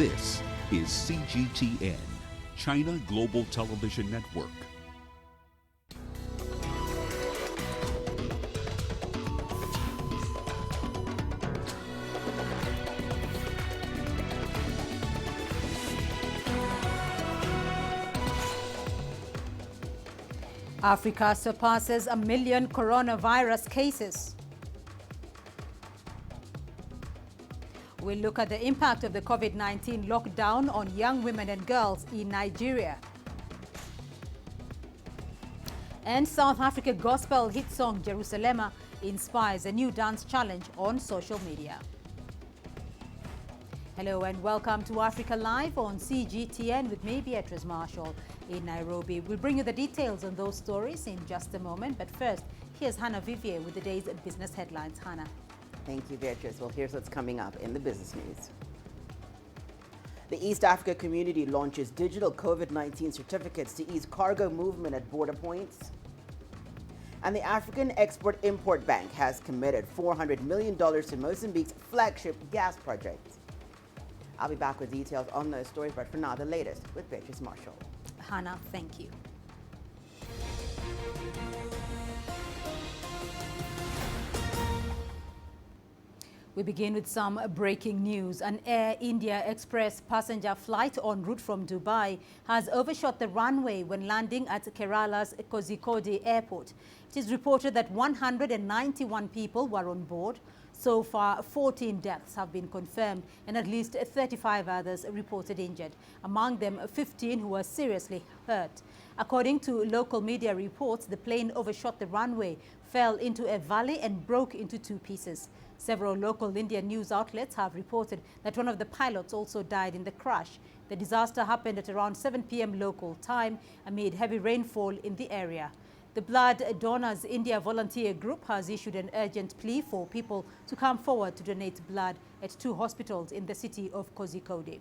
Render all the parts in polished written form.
This is CGTN, China Global Television Network. Africa surpasses 1 million coronavirus cases. We'll look at the impact of the COVID-19 lockdown on young women and girls in Nigeria. And South Africa gospel hit song Jerusalema inspires a new dance challenge on social media. Hello and welcome to Africa Live on CGTN with me, Beatrice Marshall in Nairobi. We'll bring you the details on those stories in just a moment. But first, here's Hannah Vivier with the day's business headlines. Hannah. Thank you, Beatrice. Well, here's what's coming up in the business news. The East Africa community launches digital COVID-19 certificates to ease cargo movement at border points. And the African Export-Import Bank has committed $400 million to Mozambique's flagship gas project. I'll be back with details on those stories, but for now, the latest with Beatrice Marshall. Hannah, thank you. We begin with some breaking news. An Air India Express passenger flight en route from Dubai has overshot the runway when landing at Kerala's Kozhikode airport. It is reported that 191 people were on board. So far, 14 deaths have been confirmed and at least 35 others reported injured, among them 15 who were seriously hurt. According to local media reports, the plane overshot the runway, fell into a valley and broke into two pieces. Several local Indian news outlets have reported that one of the pilots also died in the crash. The disaster happened at around 7 p.m. local time amid heavy rainfall in the area. The Blood Donors India Volunteer Group has issued an urgent plea for people to come forward to donate blood at 2 hospitals in the city of Kozhikode.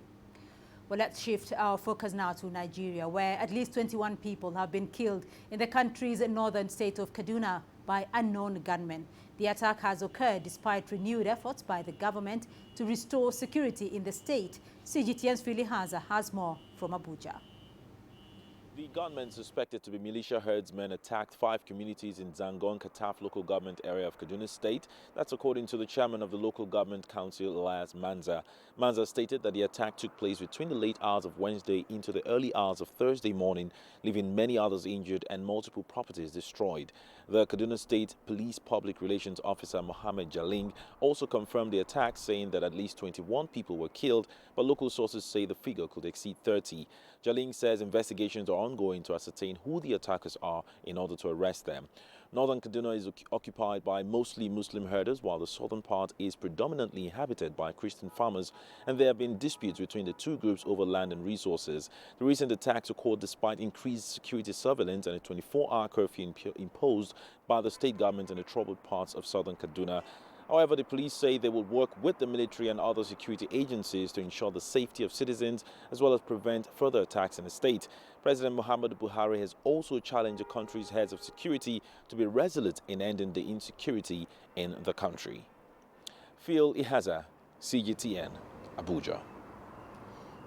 Well, let's shift our focus now to Nigeria, where at least 21 people have been killed in the country's northern state of Kaduna by unknown gunmen. The attack has occurred despite renewed efforts by the government to restore security in the state. CGTN's Philly Haza has more from Abuja. The gunmen suspected to be militia herdsmen attacked 5 communities in Zangon Kataf local government area of Kaduna State. That's according to the chairman of the local government council, Elias Manza. Manza stated that the attack took place between the late hours of Wednesday into the early hours of Thursday morning, leaving many others injured and multiple properties destroyed. The Kaduna State Police Public Relations Officer Mohammed Jaling also confirmed the attack, saying that at least 21 people were killed, but local sources say the figure could exceed 30. Jaling says investigations are ongoing to ascertain who the attackers are in order to arrest them. Northern Kaduna is occupied by mostly Muslim herders, while the southern part is predominantly inhabited by Christian farmers, and there have been disputes between the two groups over land and resources. The recent attacks occurred despite increased security surveillance and a 24-hour curfew imposed by the state government in the troubled parts of southern Kaduna. However, the police say they will work with the military and other security agencies to ensure the safety of citizens as well as prevent further attacks in the state. President Muhammadu Buhari has also challenged the country's heads of security to be resolute in ending the insecurity in the country. Phil Ihaza, CGTN, Abuja.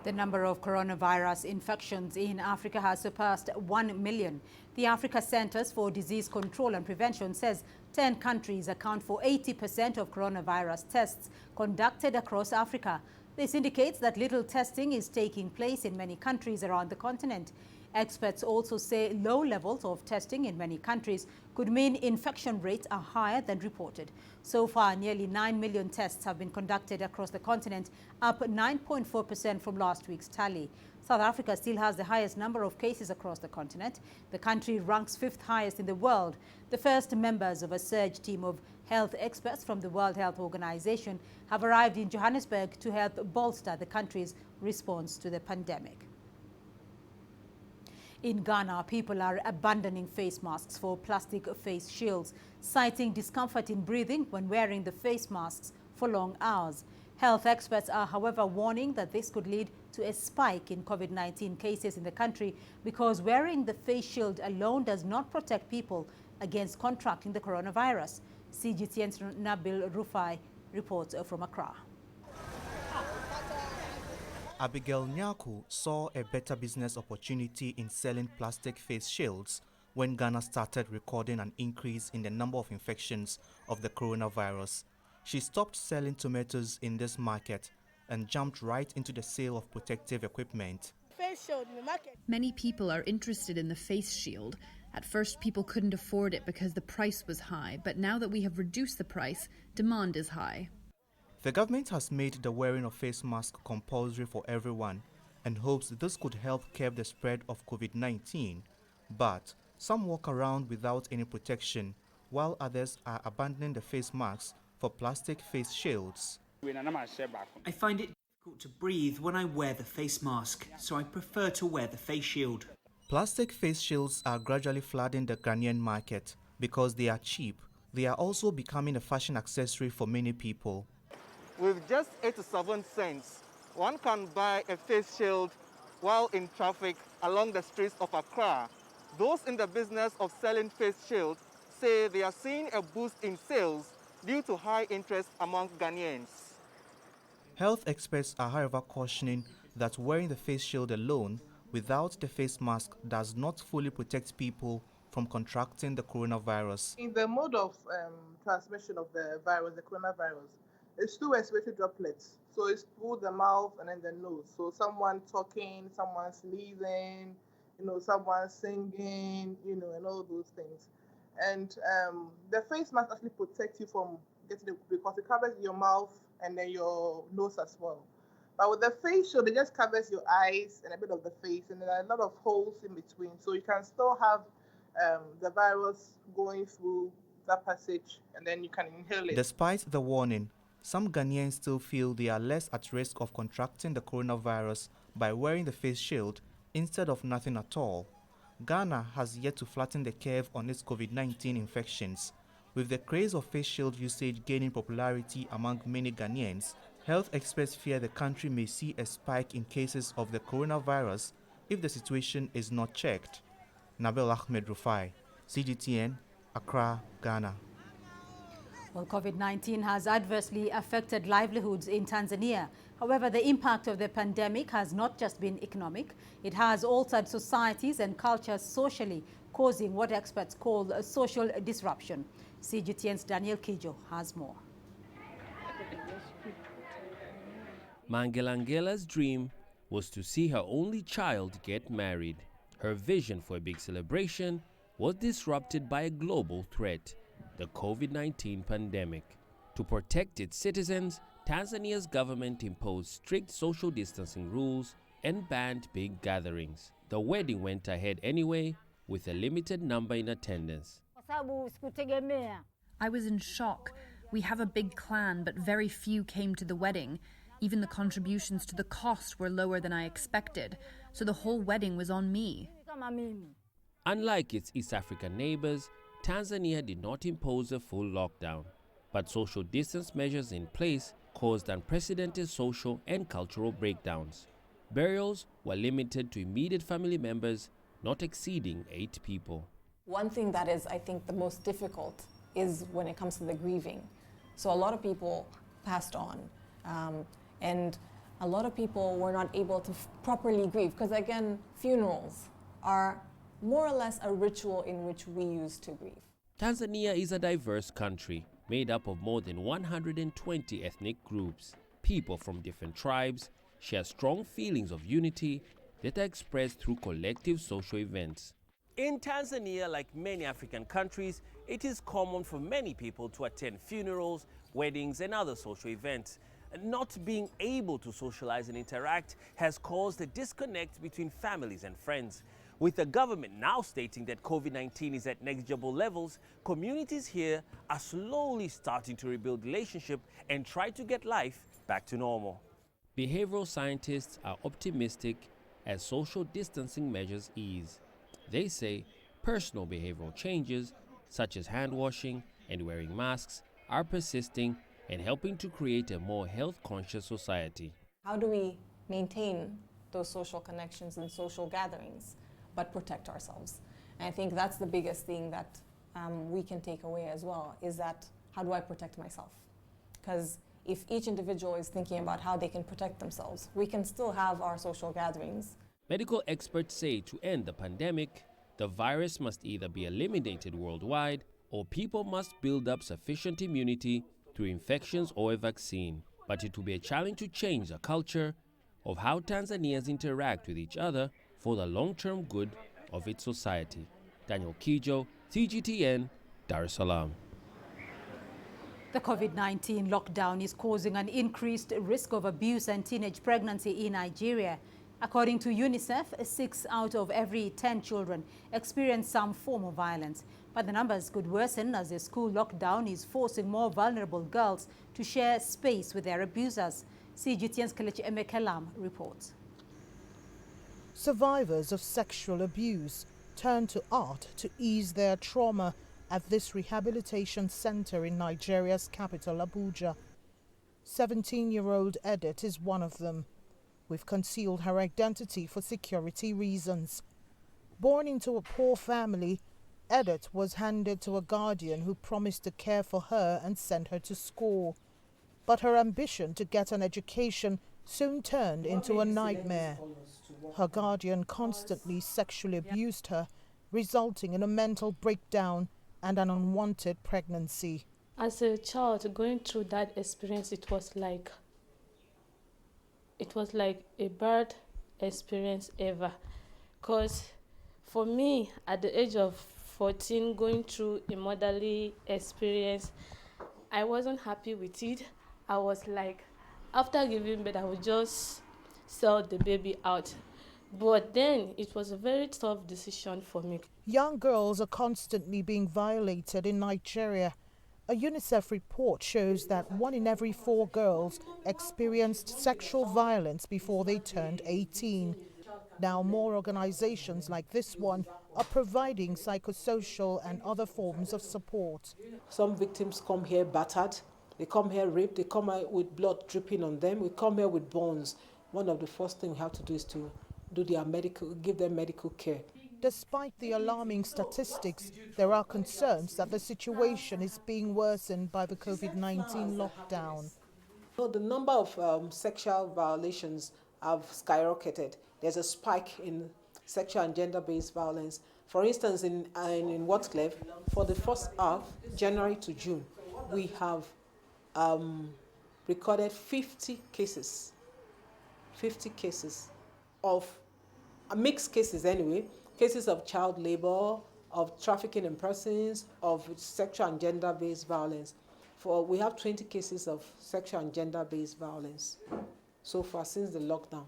The number of coronavirus infections in Africa has surpassed 1 million. The Africa Centers for Disease Control and Prevention says 10 countries account for 80% of coronavirus tests conducted across Africa. This indicates that little testing is taking place in many countries around the continent. Experts also say low levels of testing in many countries could mean infection rates are higher than reported. So far, nearly 9 million tests have been conducted across the continent, up 9.4% from last week's tally. South Africa still has the highest number of cases across the continent. The country ranks 5th highest in the world. The first members of a surge team of health experts from the World Health Organization have arrived in Johannesburg to help bolster the country's response to the pandemic. In Ghana, people are abandoning face masks for plastic face shields, citing discomfort in breathing when wearing the face masks for long hours. Health experts are, however, warning that this could lead to a spike in COVID-19 cases in the country because wearing the face shield alone does not protect people against contracting the coronavirus. CGTN's Nabil Rufai reports from Accra. Abigail Nyaku saw a better business opportunity in selling plastic face shields when Ghana started recording an increase in the number of infections of the coronavirus. She stopped selling tomatoes in this market and jumped right into the sale of protective equipment. Many people are interested in the face shield. At first, people couldn't afford it because the price was high, but now that we have reduced the price, demand is high. The government has made the wearing of face masks compulsory for everyone and hopes this could help curb the spread of COVID-19. But some walk around without any protection, while others are abandoning the face masks for plastic face shields. I find it difficult to breathe when I wear the face mask, so I prefer to wear the face shield. Plastic face shields are gradually flooding the Ghanaian market because they are cheap. They are also becoming a fashion accessory for many people. With just 8 to 7 cents, one can buy a face shield while in traffic along the streets of Accra. Those in the business of selling face shields say they are seeing a boost in sales due to high interest among Ghanaians. Health experts are, however, cautioning that wearing the face shield alone without the face mask does not fully protect people from contracting the coronavirus. In the mode of transmission of the virus, the coronavirus, it's two respiratory droplets. So it's through the mouth and then the nose. So someone talking, someone sneezing, someone singing, and all those things. And the face mask actually protects you from getting it because it covers your mouth and then your nose as well. But with the face shield, it just covers your eyes and a bit of the face, and there are a lot of holes in between. So you can still have the virus going through that passage, and then you can inhale it. Despite the warning, some Ghanaians still feel they are less at risk of contracting the coronavirus by wearing the face shield instead of nothing at all. Ghana has yet to flatten the curve on its COVID-19 infections. With the craze of face shield usage gaining popularity among many Ghanaians, health experts fear the country may see a spike in cases of the coronavirus if the situation is not checked. Nabil Ahmed Rufai, CGTN, Accra, Ghana. Well, COVID-19 has adversely affected livelihoods in Tanzania. However, the impact of the pandemic has not just been economic. It has altered societies and cultures socially, causing what experts call a social disruption. CGTN's Daniel Kijo has more. Mangelangela's dream was to see her only child get married. Her vision for a big celebration was disrupted by a global threat, the COVID-19 pandemic. To protect its citizens, Tanzania's government imposed strict social distancing rules and banned big gatherings. The wedding went ahead anyway, with a limited number in attendance. I was in shock. We have a big clan, but very few came to the wedding. Even the contributions to the cost were lower than I expected, so the whole wedding was on me. Unlike its East African neighbors, Tanzania did not impose a full lockdown, but social distance measures in place caused unprecedented social and cultural breakdowns. Burials were limited to immediate family members, not exceeding 8 people. One thing that is, I think, the most difficult is when it comes to the grieving. So a lot of people passed on, and a lot of people were not able to properly grieve, because again, funerals are more or less a ritual in which we used to grieve. Tanzania is a diverse country made up of more than 120 ethnic groups. People from different tribes share strong feelings of unity that are expressed through collective social events. In Tanzania, like many African countries, it is common for many people to attend funerals, weddings, and other social events. Not being able to socialize and interact has caused a disconnect between families and friends. With the government now stating that COVID-19 is at negligible levels, communities here are slowly starting to rebuild relationship and try to get life back to normal. Behavioral scientists are optimistic as social distancing measures ease. They say personal behavioral changes, such as hand washing and wearing masks, are persisting and helping to create a more health-conscious society. How do we maintain those social connections and social gatherings, but protect ourselves? And I think that's the biggest thing that we can take away as well, is that how do I protect myself? Because if each individual is thinking about how they can protect themselves. We can still have our social gatherings. Medical experts say to end the pandemic, the virus must either be eliminated worldwide or people must build up sufficient immunity through infections or a vaccine. But it will be a challenge to change the culture of how Tanzanians interact with each other for the long-term good of its society. Daniel Kijo, CGTN, Dar es Salaam. The COVID-19 lockdown is causing an increased risk of abuse and teenage pregnancy in Nigeria. According to UNICEF, 6 out of every 10 children experience some form of violence. But the numbers could worsen as the school lockdown is forcing more vulnerable girls to share space with their abusers. CGTN's Kelechi Emekelam reports. Survivors of sexual abuse turn to art to ease their trauma at this rehabilitation center in Nigeria's capital, Abuja. 17-year-old Edith is one of them. We've concealed her identity for security reasons. Born into a poor family, Edith was handed to a guardian who promised to care for her and send her to school. But her ambition to get an education soon turned into a nightmare. Her guardian constantly sexually abused her, resulting in a mental breakdown and an unwanted pregnancy. As a child going through that experience, it was like a bad experience ever. Because for me, at the age of 14, going through a motherly experience, I wasn't happy with it. I was like, after giving birth, I would just sell the baby out. But then it was a very tough decision for me. Young girls are constantly being violated in Nigeria. A UNICEF report shows that 1 in every 4 girls experienced sexual violence before they turned 18. Now more organizations like this one are providing psychosocial and other forms of support. Some victims come here battered, they come here raped, they come here with blood dripping on them, we come here with burns. One of the first things we have to do is to give them medical care. Despite the alarming statistics, there are concerns that the situation is being worsened by the COVID-19 lockdown. So the number of sexual violations have skyrocketed. There's a spike in sexual and gender-based violence. For instance, in Whatcliff, for the first half, January to June, we have recorded 50 cases of mixed cases anyway, cases of child labor, of trafficking in persons, of sexual and gender-based violence. We have 20 cases of sexual and gender-based violence so far since the lockdown.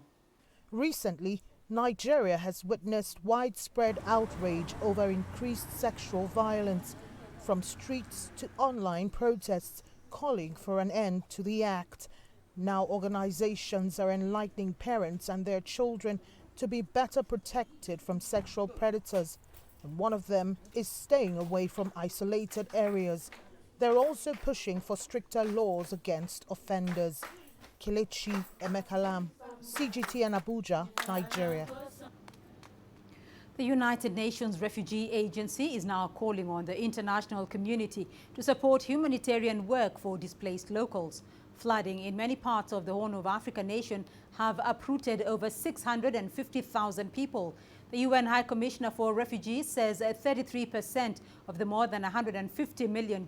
Recently, Nigeria has witnessed widespread outrage over increased sexual violence, from streets to online protests calling for an end to the act. Now organizations are enlightening parents and their children to be better protected from sexual predators, and one of them is staying away from isolated areas. They're also pushing for stricter laws against offenders. Kelechi Emekelam, CGTN Abuja, Nigeria. The United Nations Refugee Agency is now calling on the international community to support humanitarian work for displaced locals. Flooding in many parts of the Horn of Africa nation have uprooted over 650,000 people. The UN High Commissioner for Refugees says 33% of the more than $150 million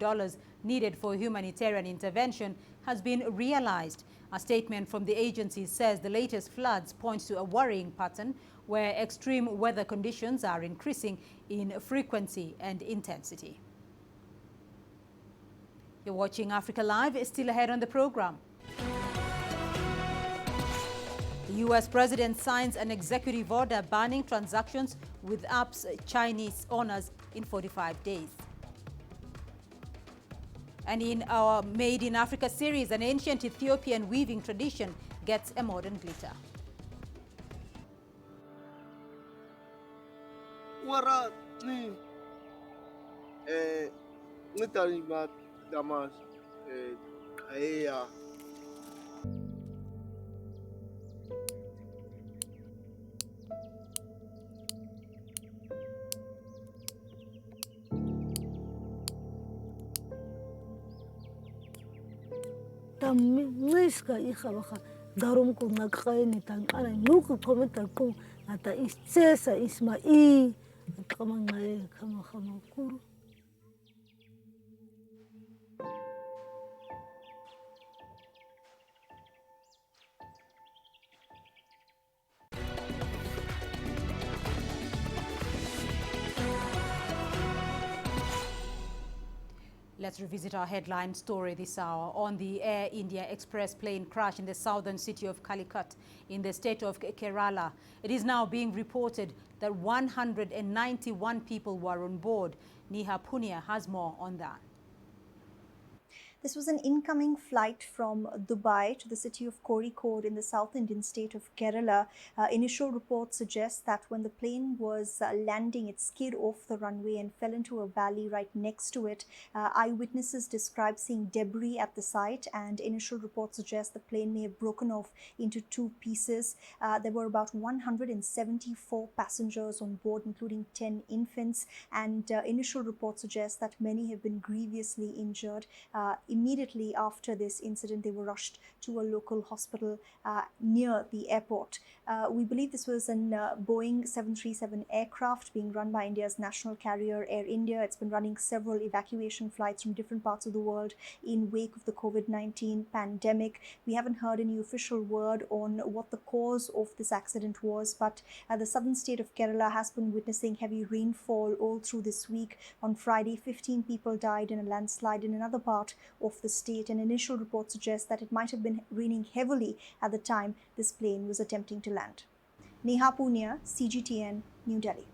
needed for humanitarian intervention has been realized. A statement from the agency says the latest floods point to a worrying pattern where extreme weather conditions are increasing in frequency and intensity. You're watching Africa Live. It's still ahead on the program. The U.S. president signs an executive order banning transactions with apps Chinese owners in 45 days. And in our Made in Africa series, an ancient Ethiopian weaving tradition gets a modern glitter. Damas, ngiska ikhabakha darum ku ngaqaini tanqana nuku kometa ku ata isesa isma kama ngaye kama kuru. Let's revisit our headline story this hour on the Air India Express plane crash in the southern city of Calicut in the state of Kerala. It is now being reported that 191 people were on board. Neha Punia has more on that. This was an incoming flight from Dubai to the city of Kozhikode in the South Indian state of Kerala. Initial reports suggest that when the plane was landing, it skid off the runway and fell into a valley right next to it. Eyewitnesses described seeing debris at the site, and initial reports suggest the plane may have broken off into two pieces. There were about 174 passengers on board, including 10 infants, and initial reports suggest that many have been grievously injured. Immediately after this incident, they were rushed to a local hospital near the airport. We believe this was an Boeing 737 aircraft being run by India's national carrier Air India. It's been running several evacuation flights from different parts of the world in wake of the COVID-19 pandemic. We haven't heard any official word on what the cause of this accident was, but the southern state of Kerala has been witnessing heavy rainfall all through this week. On Friday, 15 people died in a landslide in another part of the state, and initial reports suggest that it might have been raining heavily at the time this plane was attempting to land. Neha Punia, CGTN, New Delhi.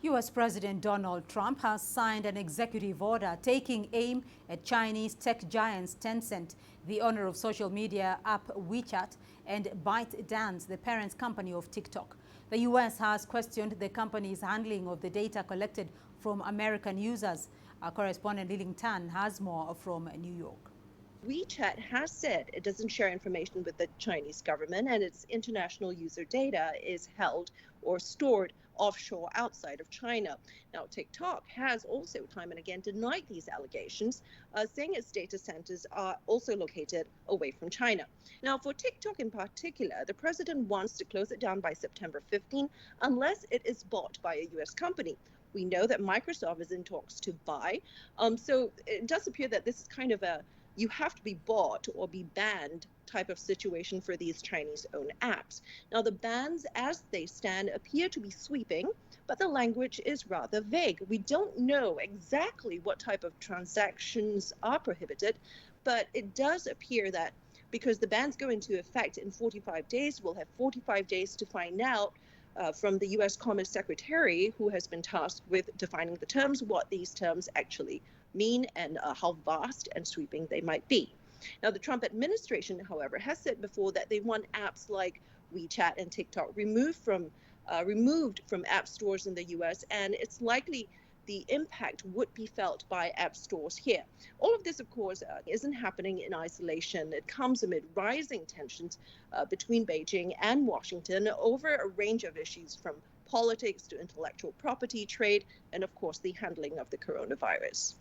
U.S. President Donald Trump has signed an executive order taking aim at Chinese tech giants Tencent, the owner of social media app WeChat, and ByteDance, the parent company of TikTok. The U.S. has questioned the company's handling of the data collected from American users. Our correspondent Liling Tan has more from New York. WeChat has said it doesn't share information with the Chinese government, and its international user data is held or stored offshore outside of China. Now, TikTok has also time and again denied these allegations, saying its data centers are also located away from China. Now, for TikTok in particular, the president wants to close it down by September 15 unless it is bought by a U.S. company. We know that Microsoft is in talks to buy. So it does appear that this is kind of a you have to be bought or be banned type of situation for these Chinese-owned apps. Now, the bans as they stand appear to be sweeping, but the language is rather vague. We don't know exactly what type of transactions are prohibited, but it does appear that because the bans go into effect in 45 days, we'll have 45 days to find out from the U.S. Commerce Secretary, who has been tasked with defining the terms, what these terms actually mean and how vast and sweeping they might be. Now, the Trump administration, however, has said before that they want apps like WeChat and TikTok removed from app stores in the U.S., and it's likely the impact would be felt by app stores here. All of this, of course, isn't happening in isolation. It comes amid rising tensions between Beijing and Washington over a range of issues from politics to intellectual property, trade, and of course, the handling of the coronavirus.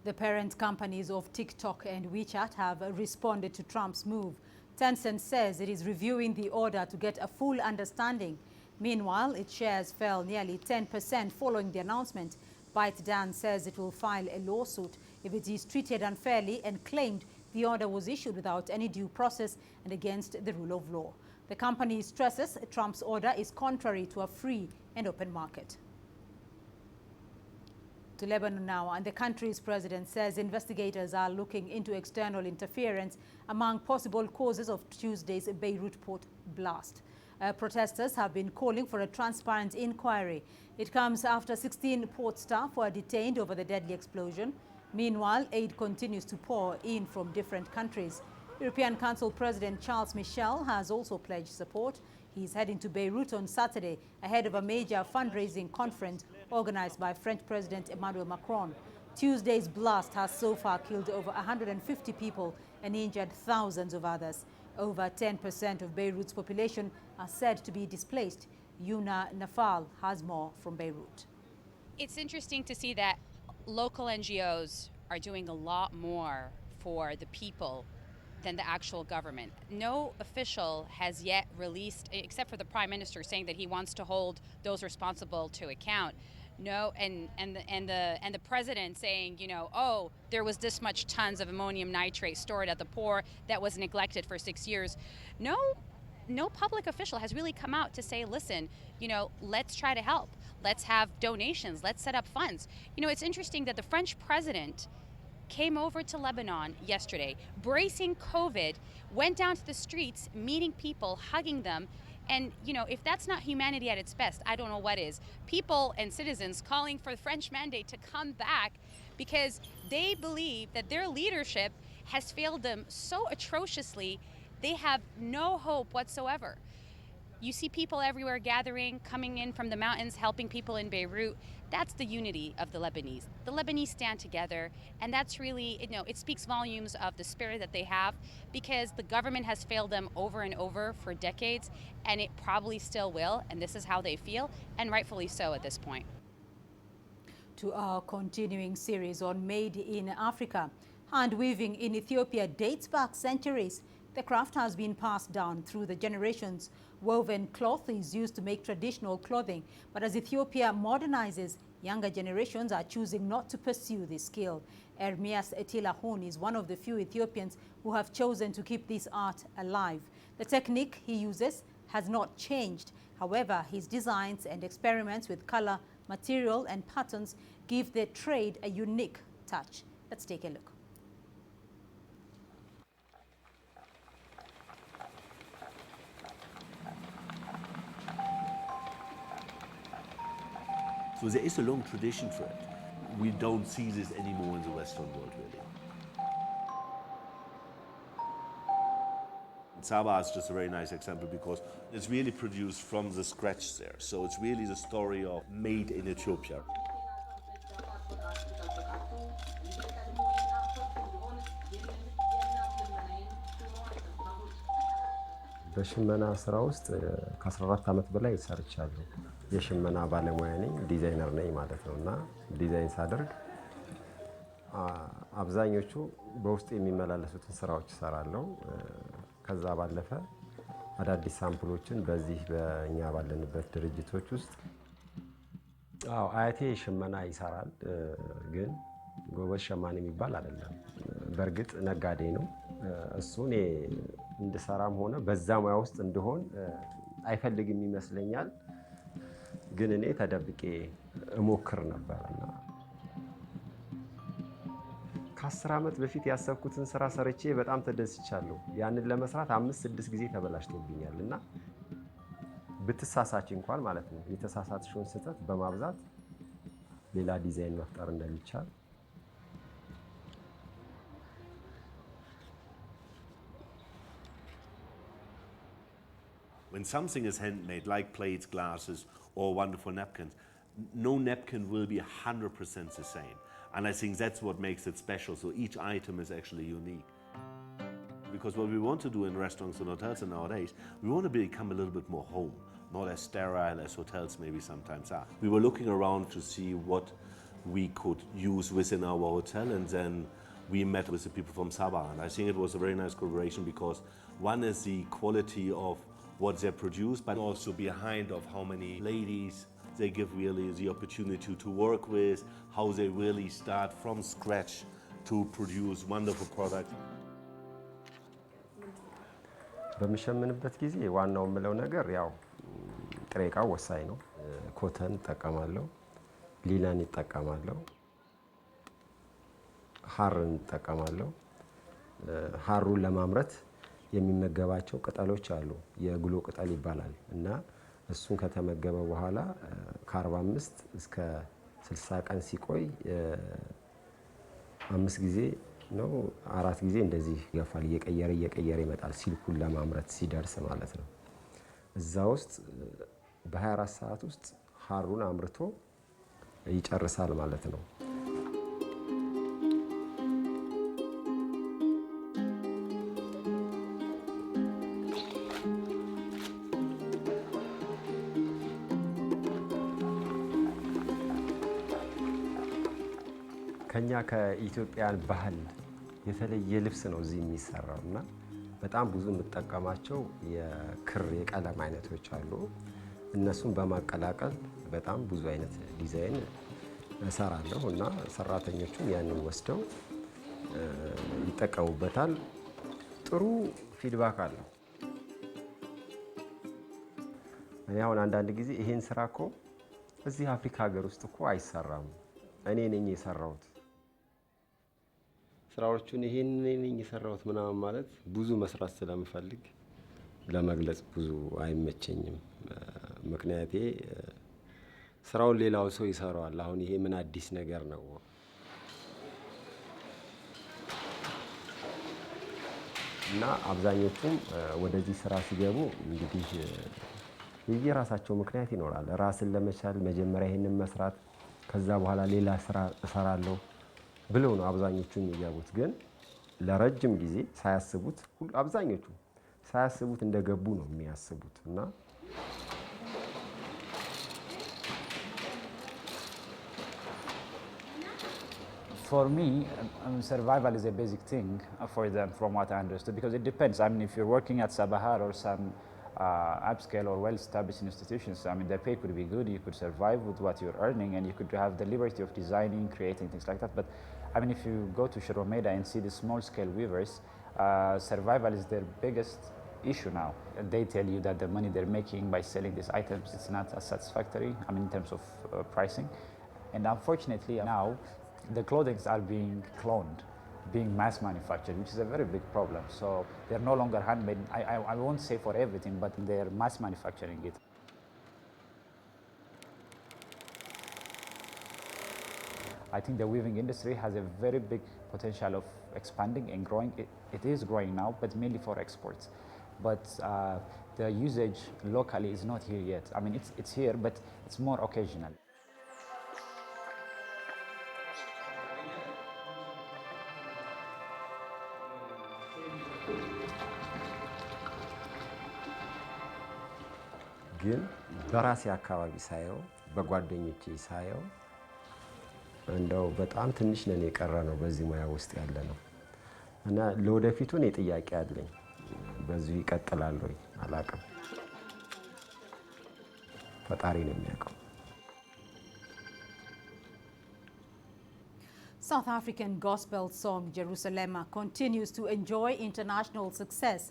The parent companies of TikTok and WeChat have responded to Trump's move. Tencent says it is reviewing the order to get a full understanding. Meanwhile, its shares fell nearly 10% following the announcement. ByteDance says it will file a lawsuit if it is treated unfairly and claimed the order was issued without any due process and against the rule of law. The company stresses Trump's order is contrary to a free and open market. To Lebanon now, and the country's president says investigators are looking into external interference among possible causes of Tuesday's Beirut port blast. Protesters have been calling for a transparent inquiry. It comes after 16 port staff were detained over the deadly explosion. Meanwhile, aid continues to pour in from different countries. European Council President Charles Michel has also pledged support. He's heading to Beirut on Saturday ahead of a major fundraising conference organized by French President Emmanuel Macron. Tuesday's blast has so far killed over 150 people and injured thousands of others. Over 10% of Beirut's population are said to be displaced. Yuna Nafal has more from Beirut. It's interesting to see that local NGOs are doing a lot more for the people than the actual government. No official has yet released, except for the Prime Minister saying that he wants to hold those responsible to account. No, and the president saying, you know, oh, there was this much tons of ammonium nitrate stored at the port that was neglected for 6 years. No public official has really come out to say, listen, you know, let's try to help. Let's have donations. Let's set up funds. You know, it's interesting that the French president came over to Lebanon yesterday, bracing COVID, went down to the streets, meeting people, hugging them. And, you know, if that's not humanity at its best, I don't know what is. People and citizens calling for the French mandate to come back because they believe that their leadership has failed them so atrociously, they have no hope whatsoever. You see people everywhere gathering, coming in from the mountains, helping people in Beirut. That's the unity of the Lebanese. The Lebanese stand together, and that's really, you know, it speaks volumes of the spirit that they have, because the government has failed them over and over for decades, and it probably still will, and this is how they feel, and rightfully so at this point. To our continuing series on Made in Africa. Hand weaving in Ethiopia dates back centuries. The craft has been passed down through the generations. Woven cloth is used to make traditional clothing, but as Ethiopia modernizes, younger generations are choosing not to pursue this skill. Ermias Etilahun is one of the few Ethiopians who have chosen to keep this art alive. The technique he uses has not changed. However, his designs and experiments with color, material, and patterns give the trade a unique touch. Let's take a look. So there is a long tradition for it. We don't see this anymore in the Western world, really. Saba is just a very nice example because it's really produced from the scratch there. So it's really the story of made in Ethiopia. በሽመና ስራ ውስጥ ከ14 ዓመት በላይ ሰርቻለሁ። የሽመና ባለሙያ ነኝ፣ ዲዛይነር ነኝ ማለት ነውና ዲዛይን ሳደርግ አብዛኞቹ በውስጥ የሚመላለሱትን ስራዎች ሰራለሁ። ከዛ ባለፈ አዳዲስ ሳምፕሎችን በዚህ በእኛ ባለንበት ድርጅቶች ውስጥ አያቴ ሽመና ይሰራል፣ ግን ጎበዝ ሸማኔ የሚባል አይደለም። በእርግጥ ነጋዴ ነው። እሱ እኔ እንድሰራም ሆነ በዛ ሙያ ውስጥ እንደሆን አይፈልግም ይመስለኛል። ግን እኔ ተደብቄ እሞክር ነበርና ከ10 ዓመት በፊት ያሰብኩትን ስራ ሰርቼ በጣም ተደስቻለሁ። ያንን ለመስራት 5-6 ጊዜ ተበላሽቶብኛልና ብትሳሳች እንኳን ማለት ነው የተሳሳትሽውን ስህተት በማብዛት ሌላ ዲዛይን መፍጠር እንደሚቻል When something is handmade, like plates, glasses, or wonderful napkins, no napkin will be 100% the same. And I think that's what makes it special. So each item is actually unique. Because what we want to do in restaurants and hotels nowadays, we want to become a little bit more home, not as sterile as hotels maybe sometimes are. We were looking around to see what we could use within our hotel, and then we met with the people from Sabah. And I think it was a very nice collaboration because one is the quality of what they produce, but also behind of how many ladies they give really the opportunity to work with, how they really start from scratch to produce wonderful products. በሚሸምንበት ጊዜ ዋናው የምለው ነገር ያው ጥሬ ዕቃው ወሳኝ ነው። ኮተን እጠቀማለሁ፣ ሊነን እጠቀማለሁ፣ ሐርን እጠቀማለሁ። ሐሩን ለማምረት የሚመገባቸው ቅጠሎች አሉ። የጉሎ ቅጠል ይባላል እና እሱን ከተመገበ በኋላ ከ45 እስከ 60 ቀን ሲቆይ 5 ጊዜ ነው 4 ጊዜ እንደዚህ ይገፋል። እየቀየረ ይመጣል ሲልኩን ለማምረት ሲደርስ ማለት ነው። እዛ ውስጥ በ24 ሰዓት ውስጥ ሐሩን አምርቶ ይጨርሳል ማለት ነው። ከኛ ከኢትዮጵያን ባህል የተለየ ልብስ ነው እዚህ የሚሰራው እና በጣም ብዙ የምጠቀማቸው የክር የቀለም አይነቶች አሉ። እነሱን በማቀላቀል በጣም ብዙ አይነት ዲዛይን እሰራለሁ እና ሰራተኞቹም ያንን ወስደው ይጠቀሙበታል። ጥሩ ፊድባክ አለው። እኔ አሁን አንዳንድ ጊዜ ይሄን ስራ እኮ እዚህ አፍሪካ ሀገር ውስጥ እኮ አይሰራም፣ እኔ ነኝ የሰራሁት ስራዎቹን ይሄን እኔ ነኝ የሰራሁት ምናምን ማለት ብዙ መስራት ስለምፈልግ ለመግለጽ ብዙ አይመቸኝም። ምክንያቴ ስራውን ሌላው ሰው ይሰራዋል። አሁን ይሄ ምን አዲስ ነገር ነው? እና አብዛኞቹም ወደዚህ ስራ ሲገቡ እንግዲህ የየራሳቸው ምክንያት ይኖራል። ራስን ለመቻል መጀመሪያ ይሄንን መስራት ከዛ በኋላ ሌላ ስራ እሰራለሁ ብለው ነው አብዛኞቹ የሚገቡት። ግን ለረጅም ጊዜ ሳያስቡት አብዛኞቹ ሳያስቡት እንደገቡ ነው የሚያስቡት እና For me, survival is a basic thing for them, from what I understood, because it depends. I mean, if you're working at Sabahar or some upscale or well-established institutions, I mean, the pay could be good, you could survive with what you're earning, and you could have the liberty of designing, creating, things like that. But, I mean, if you go to Shiromeda and see the small-scale weavers, survival is their biggest issue now. They tell you that the money they're making by selling these items, it's not as satisfactory, I mean, in terms of pricing. And unfortunately, now, the clothing are being cloned, being mass manufactured, which is a very big problem. So they're no longer handmade. I won't say for everything, but they're mass manufacturing it. I think the weaving industry has a very big potential of expanding and growing. It is growing now, but mainly for exports. But the usage locally is not here yet. I mean, it's here, but it's more occasional. ግን በራሴ አካባቢ ሳየው በጓደኞቼ ሳየው እንደው በጣም ትንሽ ነን የቀረ ነው በዚህ ሙያ ውስጥ ያለ ነው እና ለወደፊቱ እኔ ጥያቄ አለኝ። በዚህ ይቀጥላል ወይ አላውቅም። ፈጣሪ ነው የሚያውቀው። South African gospel song Jerusalema continues to enjoy international success.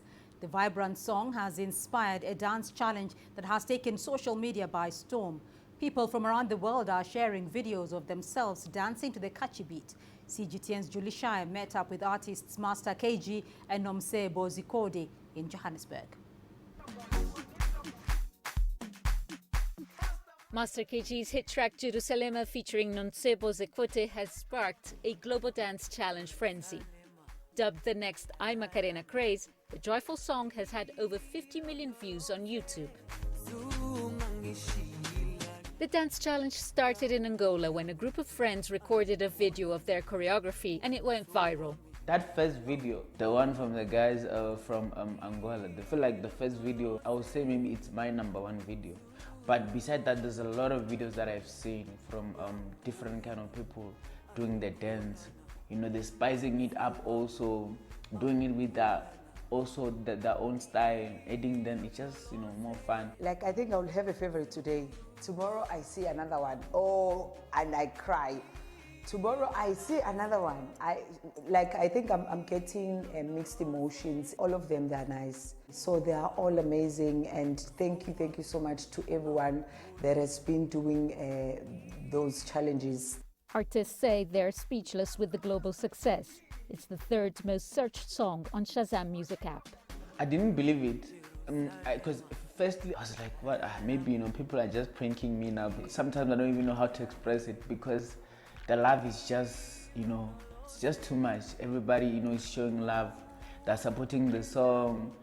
The vibrant song has inspired a dance challenge that has taken social media by storm. People from around the world are sharing videos of themselves dancing to the catchy beat. CGTN's Julie Shire met up with artists Master KG and Nomsebo Zikode in Johannesburg. Master KG's hit track Jerusalema featuring Nomsebo Zikode has sparked a global dance challenge frenzy. Dubbed the next I Macarena craze, the joyful song has had over 50 million views on YouTube. The dance challenge started in Angola when a group of friends recorded a video of their choreography and it went viral. That first video, the one from the guys from Angola, I feel like the first video, I would say maybe it's my #1 video. But besides that, there's a lot of videos that I've seen from different kind of people doing the dance. You know, they're spicing it up also, doing it with their own style, adding them. It's just, you know, more fun. Like, I think I will have a favorite today. Tomorrow I see another one. Oh, and I cry. Tomorrow I see another one. I think I'm getting mixed emotions. All of them, they're nice. So they are all amazing, and thank you so much to everyone that has been doing those challenges. Artists say they're speechless with the global success. It's the third most searched song on Shazam music app. I didn't believe it, because firstly I was like, what? Maybe, you know, people are just pranking me now. But sometimes I don't even know how to express it, because the love is just, you know, it's just too much. Everybody, you know, is showing love. They're supporting the song.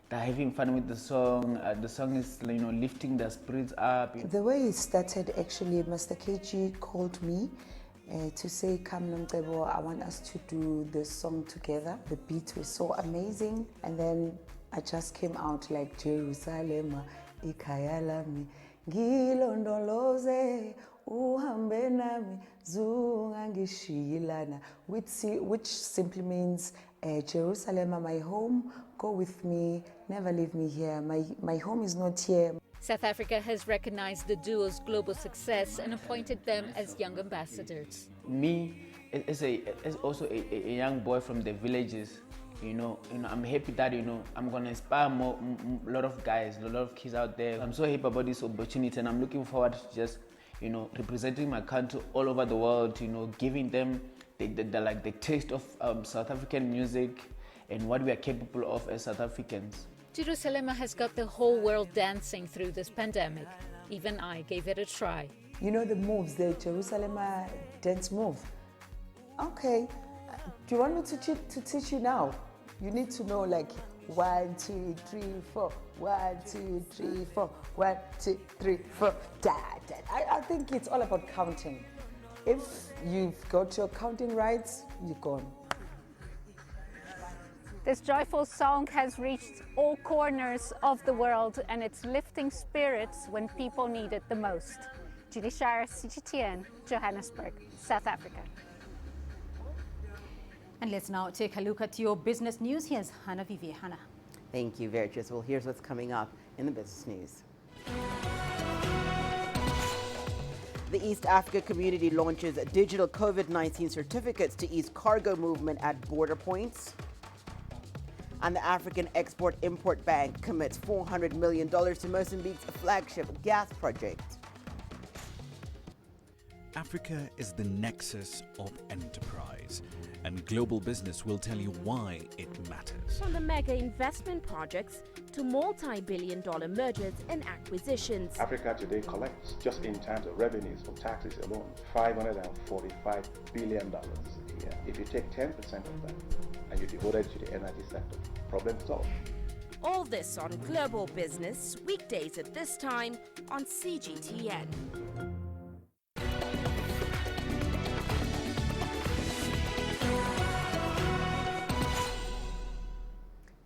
They're having fun with the song. The song is, you know, lifting their spirits up. The way it started, actually, Master KG called me to say, come Nomcebo, I want us to do this song together. The beat was so amazing, and then I just came out like Jerusalema, Ikayalami, Ngilondoloze, uhambe nami zungangishiyilana, which simply means Jerusalem, my home, go with me, never leave me here. My home is not here. South Africa has recognized the duo's global success and appointed them as young ambassadors. Me, as also a young boy from the villages, I'm happy that, I'm going to inspire a lot of guys, a lot of kids out there. I'm so happy about this opportunity, and I'm looking forward to just, representing my country all over the world, giving them the taste of South African music and what we are capable of as South Africans. Jerusalema has got the whole world dancing through this pandemic. Even I gave it a try. You know the moves, the Jerusalema dance move. Okay, do you want me to teach you now? You need to know 1, 2, 3, 4. 1, 2, 3, 4. 1, 2, 3, 4. Da, da. I think it's all about counting. If you've got your counting right, you're gone. This joyful song has reached all corners of the world, and it's lifting spirits when people need it the most. Judy Shire, CGTN, Johannesburg, South Africa. And let's now take a look at your business news. Here's Hannah Vivier. Hannah. Thank you, Beatrice. Well, here's what's coming up in the business news. The East Africa community launches digital COVID-19 certificates to ease cargo movement at border points. And the African Export-Import Bank commits $400 million to Mozambique's flagship gas project. Africa is the nexus of enterprise, and global business will tell you why it matters. From the mega investment projects to multi-billion-dollar mergers and acquisitions. Africa today collects, just in terms of revenues from taxes alone, $545 billion a year. If you take 10% of that and you devote it to the energy sector, problem solved. All this on Global Business, weekdays at this time on CGTN.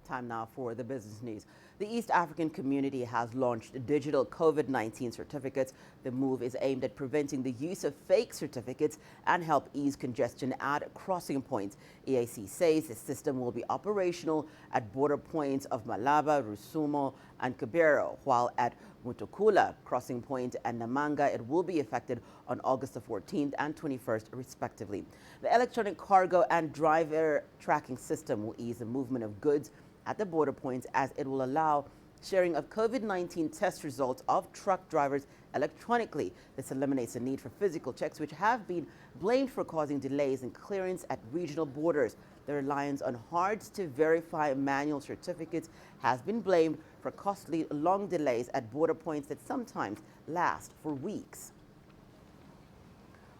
Time now for the business news. The East African community has launched digital COVID-19 certificates. The move is aimed at preventing the use of fake certificates and help ease congestion at crossing points. EAC says the system will be operational at border points of Malaba, Rusumo, and Kibero, while at Mutukula crossing point and Namanga it will be effected on August the 14th and 21st respectively. The electronic cargo and driver tracking system will ease the movement of goods at the border points, as it will allow sharing of COVID-19 test results of truck drivers electronically. This eliminates the need for physical checks, which have been blamed for causing delays in clearance at regional borders. The reliance on hard-to-verify manual certificates has been blamed for costly long delays at border points that sometimes last for weeks.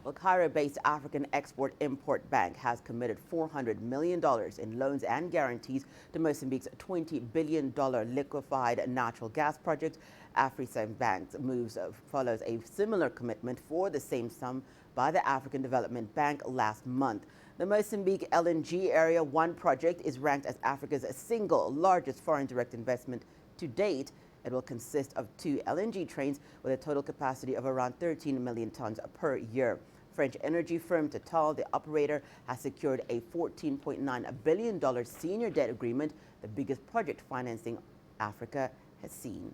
Well, Cairo-based African Export-Import Bank has committed $400 million in loans and guarantees to Mozambique's $20 billion liquefied natural gas project. AfriCell Bank's moves follows a similar commitment for the same sum by the African Development Bank last month. The Mozambique LNG Area 1 project is ranked as Africa's single largest foreign direct investment to date. It will consist of 2 LNG trains with a total capacity of around 13 million tons per year. French energy firm Total, the operator, has secured a $14.9 billion senior debt agreement, the biggest project financing Africa has seen.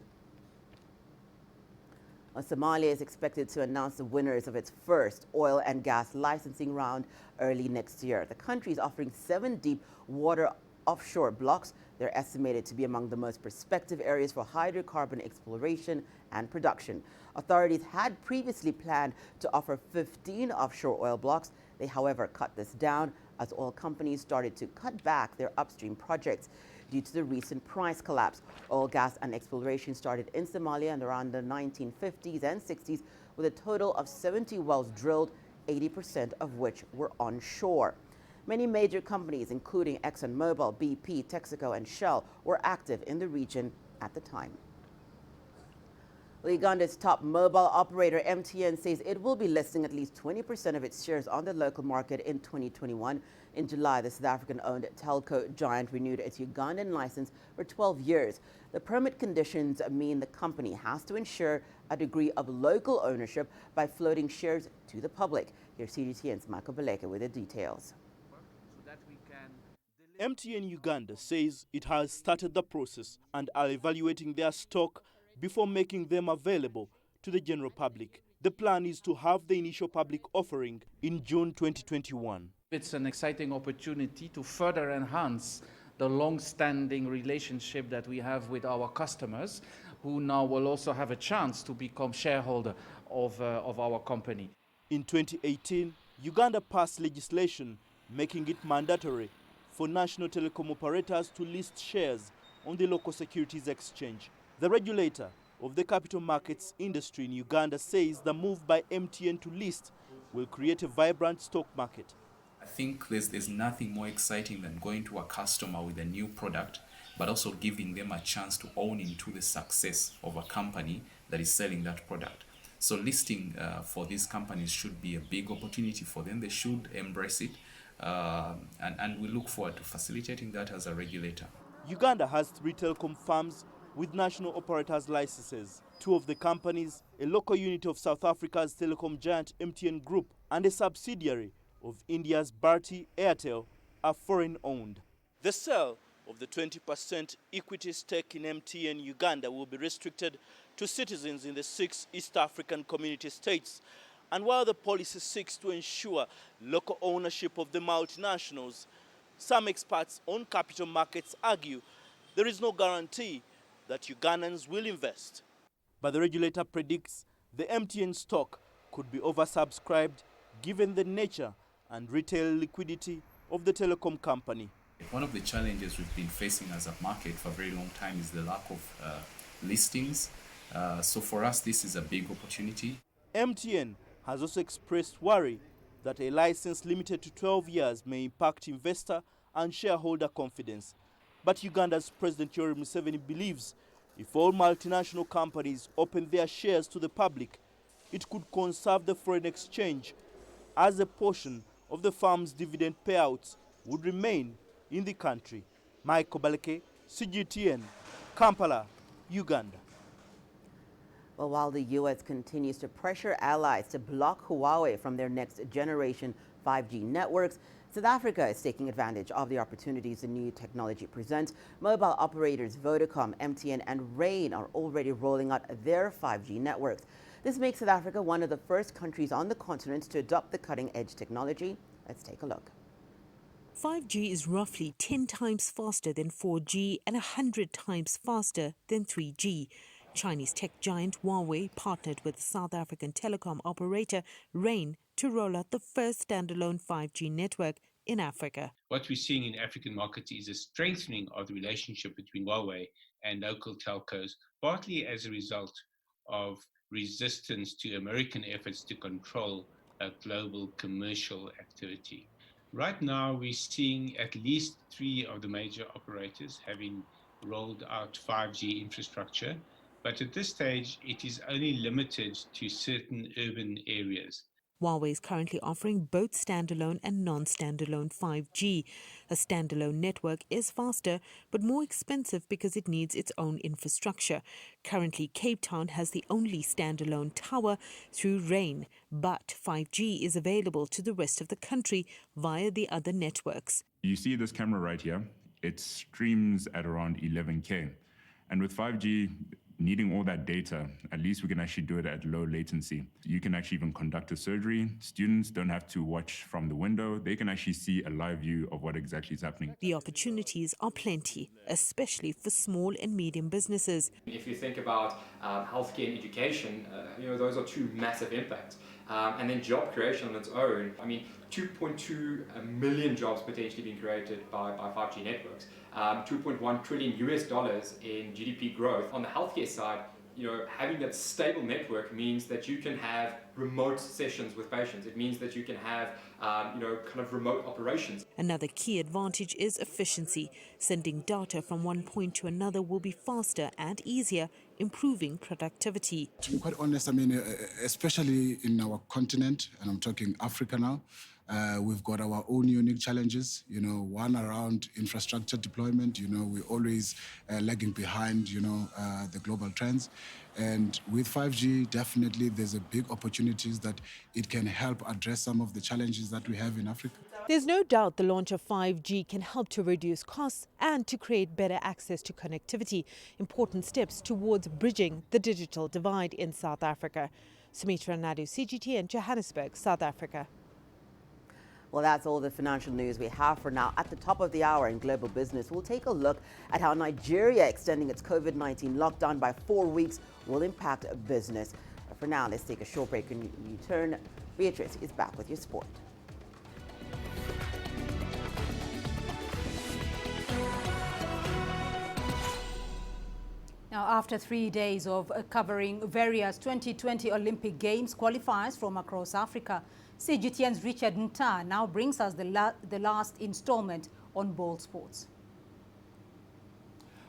Well, Somalia is expected to announce the winners of its first oil and gas licensing round early next year. The country is offering 7 deep water offshore blocks. They're estimated to be among the most prospective areas for hydrocarbon exploration and production. Authorities had previously planned to offer 15 offshore oil blocks. They, however, cut this down as oil companies started to cut back their upstream projects due to the recent price collapse. Oil, gas, and exploration started in Somalia in around the 1950s and 60s with a total of 70 wells drilled, 80% of which were onshore. Many major companies, including ExxonMobil, BP, Texaco, and Shell, were active in the region at the time. Well, Uganda's top mobile operator, MTN, says it will be listing at least 20% of its shares on the local market in 2021. In July, the South African-owned telco giant renewed its Ugandan license for 12 years. The permit conditions mean the company has to ensure a degree of local ownership by floating shares to the public. Here's CGTN's Michael Baleka with the details. MTN Uganda says it has started the process and are evaluating their stock before making them available to the general public. The plan is to have the initial public offering in June 2021. It's an exciting opportunity to further enhance the long-standing relationship that we have with our customers, who now will also have a chance to become shareholder of our company. In 2018, Uganda passed legislation making it mandatory for national telecom operators to list shares on the local securities exchange. The regulator of the capital markets industry in Uganda says the move by MTN to list will create a vibrant stock market. I think there's nothing more exciting than going to a customer with a new product, but also giving them a chance to own into the success of a company that is selling that product. So listing for these companies should be a big opportunity for them. They should embrace it. And we look forward to facilitating that as a regulator. Uganda has 3 telecom firms with national operators licenses. 2 of the companies, a local unit of South Africa's telecom giant MTN Group and a subsidiary of India's Bharti Airtel, are foreign-owned. The sale of the 20% equity stake in MTN Uganda will be restricted to citizens in the 6 East African community states. And while the policy seeks to ensure local ownership of the multinationals, some experts on capital markets argue there is no guarantee that Ugandans will invest. But the regulator predicts the MTN stock could be oversubscribed given the nature and retail liquidity of the telecom company. One of the challenges we've been facing as a market for a very long time is the lack of listings. So for us, this is a big opportunity. MTN has also expressed worry that a license limited to 12 years may impact investor and shareholder confidence. But Uganda's President Yoweri Museveni believes if all multinational companies open their shares to the public, it could conserve the foreign exchange, as a portion of the firm's dividend payouts would remain in the country. Michael Baleka, CGTN, Kampala, Uganda. Well, while the U.S. continues to pressure allies to block Huawei from their next generation 5G networks, South Africa is taking advantage of the opportunities the new technology presents. Mobile operators Vodacom, MTN, and Rain are already rolling out their 5G networks. This makes South Africa one of the first countries on the continent to adopt the cutting-edge technology. Let's take a look. 5G is roughly 10 times faster than 4G and 100 times faster than 3G. Chinese tech giant Huawei partnered with South African telecom operator Rain to roll out the first standalone 5G network in Africa. What we're seeing in African markets is a strengthening of the relationship between Huawei and local telcos, partly as a result of resistance to American efforts to control global commercial activity. Right now, we're seeing at least 3 of the major operators having rolled out 5G infrastructure, but at this stage, it is only limited to certain urban areas. Huawei is currently offering both standalone and non-standalone 5G. A standalone network is faster but more expensive because it needs its own infrastructure. Currently, Cape Town has the only standalone tower through Rain, but 5G is available to the rest of the country via the other networks. You see this camera right here, it streams at around 11K. And with 5G, needing all that data, at least we can actually do it at low latency. You can actually even conduct a surgery. Students don't have to watch from the window. They can actually see a live view of what exactly is happening. The opportunities are plenty, especially for small and medium businesses. If you think about healthcare and education, those are 2 massive impacts. And then job creation on its own, 2.2 million jobs potentially being created by 5G networks. $2.1 trillion in GDP growth. On the healthcare side, having that stable network means that you can have remote sessions with patients. It means that you can have, remote operations. Another key advantage is efficiency. Sending data from one point to another will be faster and easier improving productivity. To be quite honest, I mean, especially in our continent, and I'm talking Africa now, we've got our own unique challenges, you know, one around infrastructure deployment. You know, we're always lagging behind, you know, the global trends. And with 5G, definitely there's a big opportunities that it can help address some of the challenges that we have in Africa. There's no doubt the launch of 5G can help to reduce costs and to create better access to connectivity, important steps towards bridging the digital divide in South Africa. Sumitra Nadu, CGTN, Johannesburg, South Africa. Well, that's all the financial news we have for now. At the top of the hour in Global Business, we'll take a look at how Nigeria extending its COVID-19 lockdown by 4 weeks will impact business. But for now, let's take a short break and return. Beatrice is back with your sport. Now, after 3 days of covering various 2020 Olympic Games qualifiers from across Africa, CGTN's Richard Nta now brings us the last installment on Bold Sports.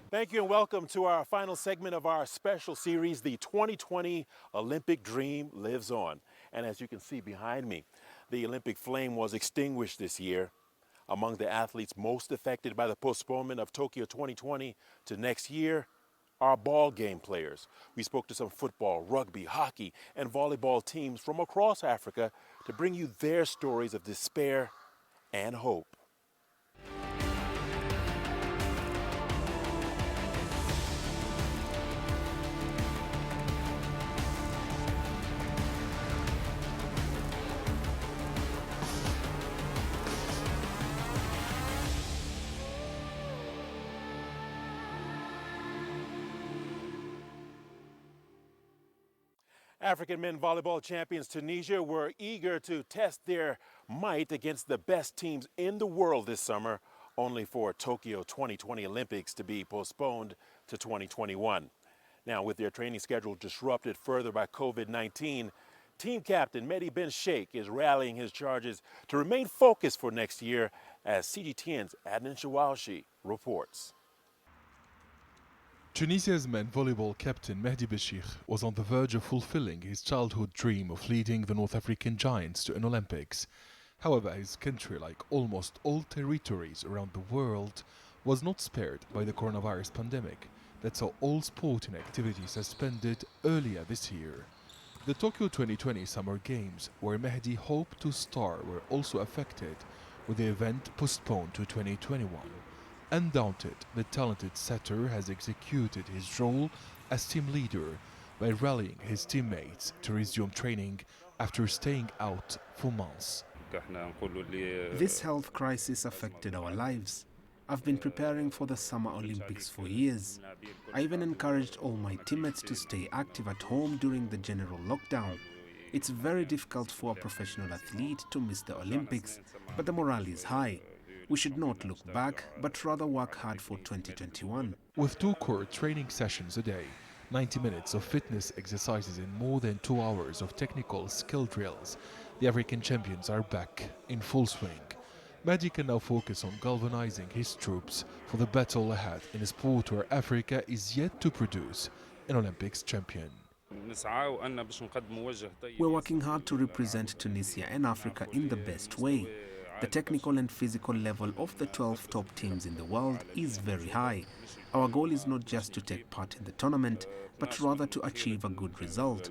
Thank you and welcome to our final segment of our special series, The 2020 Olympic Dream Lives On. And as you can see behind me, the Olympic flame was extinguished this year. Among the athletes most affected by the postponement of Tokyo 2020 to next year are ball game players. We spoke to some football, rugby, hockey, and volleyball teams from across Africa to bring you their stories of despair and hope. African men volleyball champions Tunisia were eager to test their might against the best teams in the world this summer, only for Tokyo 2020 Olympics to be postponed to 2021. Now, with their training schedule disrupted further by COVID-19, team captain Mehdi Ben Sheikh is rallying his charges to remain focused for next year, as CGTN's Adnan Shawalshi reports. Tunisia's men volleyball captain Mehdi Ben Sheikh was on the verge of fulfilling his childhood dream of leading the North African Giants to an Olympics. However, his country, like almost all territories around the world, was not spared by the coronavirus pandemic that saw all sporting activities suspended earlier this year. The Tokyo 2020 Summer Games, where Mehdi hoped to star, were also affected, with the event postponed to 2021. Undaunted, the talented setter has executed his role as team leader by rallying his teammates to resume training after staying out for months. This health crisis affected our lives. I've been preparing for the Summer Olympics for years. I even encouraged all my teammates to stay active at home during the general lockdown. It's very difficult for a professional athlete to miss the Olympics, but the morale is high. We should not look back, but rather work hard for 2021. With 2 core training sessions a day, 90 minutes of fitness exercises and more than 2 hours of technical skill drills, the African champions are back in full swing. Mehdi can now focus on galvanizing his troops for the battle ahead in a sport where Africa is yet to produce an Olympics champion. We're working hard to represent Tunisia and Africa in the best way. The technical and physical level of the 12 top teams in the world is very high. Our goal is not just to take part in the tournament, but rather to achieve a good result.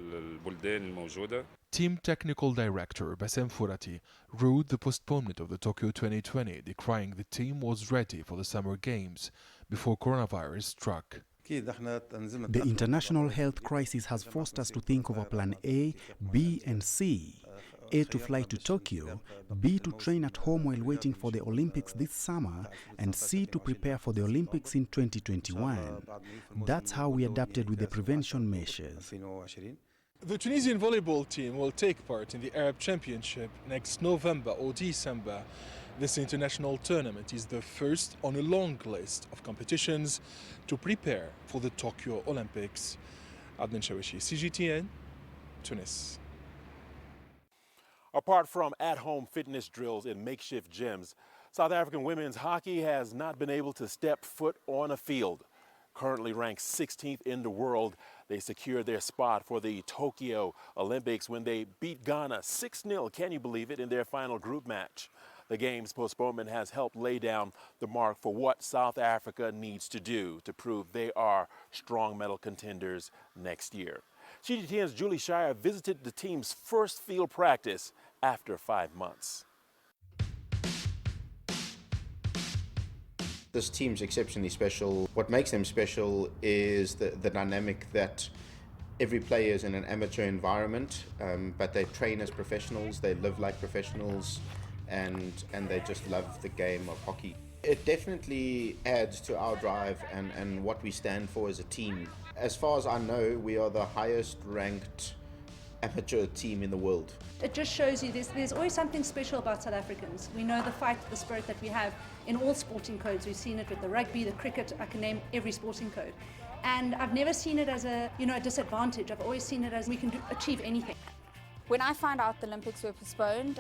Team Technical Director Bassem Fourati ruled the postponement of the Tokyo 2020, decrying the team was ready for the Summer Games before coronavirus struck. The international health crisis has forced us to think of a plan A, B and C. A, to fly to Tokyo, B, to train at home while waiting for the Olympics this summer, and C, to prepare for the Olympics in 2021. That's how we adapted with the prevention measures. The Tunisian volleyball team will take part in the Arab Championship next November or December. This international tournament is the first on a long list of competitions to prepare for the Tokyo Olympics. Adnan Shawishi, CGTN, Tunis. Apart from at-home fitness drills in makeshift gyms, South African women's hockey has not been able to step foot on a field. Currently ranked 16th in the world, they secured their spot for the Tokyo Olympics when they beat Ghana 6-0, can you believe it, in their final group match. The game's postponement has helped lay down the mark for what South Africa needs to do to prove they are strong medal contenders next year. CGTN's Julie Shire visited the team's first field practice after 5 months. This team's exceptionally special. What makes them special is the dynamic that every player is in an amateur environment, but they train as professionals, they live like professionals, and they just love the game of hockey. It definitely adds to our drive and what we stand for as a team. As far as I know, we are the highest ranked amateur team in the world. It just shows you there's always something special about South Africans. We know the fight, the spirit that we have in all sporting codes. We've seen it with the rugby, the cricket, I can name every sporting code. And I've never seen it as a disadvantage. I've always seen it as we can achieve anything. When I found out the Olympics were postponed,